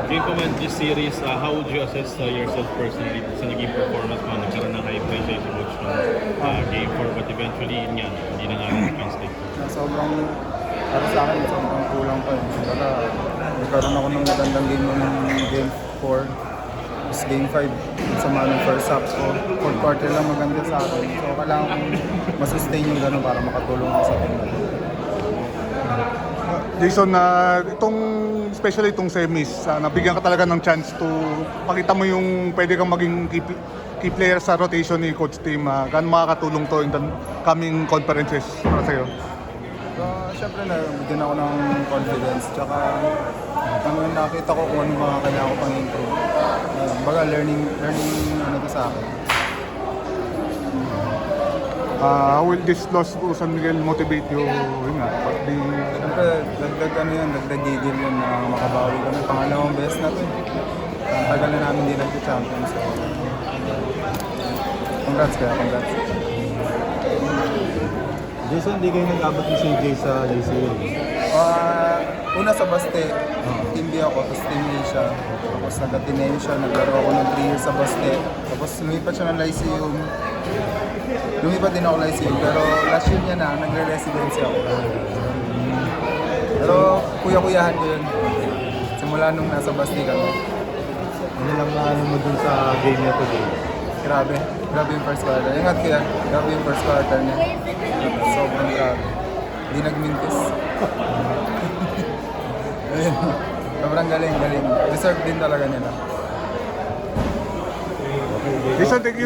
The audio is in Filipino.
Game Command this series, how would you assess yourself personally sa naging performance mo? Nagkaroon ng high appreciation coach ng game 4 but eventually yun nga, hindi na nga defense take. Sobrang, para sa akin, sobrang kulang pa. Kumbaga, nagkaroon ako ng magandang game ng game 4. Tapos game 5, sama ng first half. So, fourth quarter lang maganda sa akin. So, kailangan kong masustain yung gano'n para makatulong ako sa team. Jason, especially itong semis, nabigyan ka talaga ng chance to pakita mo yung pwede kang maging key player sa rotation ni Coach Tim. Gaano makakatulong to in the coming conferences para sa'yo? So, syempre nabigyan ako ng confidence. Tsaka, nakita ko kung ano mga kailangan ko pang improve. Baga, learning ano to sa akin. How will this loss to San Miguel motivate you? Yun nga, Siyempre, dagdag gigil yun na makabawi kami. Pangalawang best na to eh. Ang tagal na namin din nag-champion. So, congrats. Jason, hindi kayo nag-abot ni CJ sa JCL? Una sa Baste, Team B ako, tapos Team A siya. Tapos nag-Ateneo siya, naglaro ako ng 3 years sa Baste. Tapos lumipat siya ng Lyceum. Lumipat din ako Lyceum, pero last year niya na, nagre-residency ako. Pero kuya-kuyahan ko yun. Simula nung nasa Baste kami. Ano lang na ano mo dun sa game niya today? Grabe yung first quarter. Ingat ko yan, grabe yung first quarter niya. Sobrang grabe. Hindi nagmintis. Sobrang galing. Deserve din talaga nila. Jason, thank you.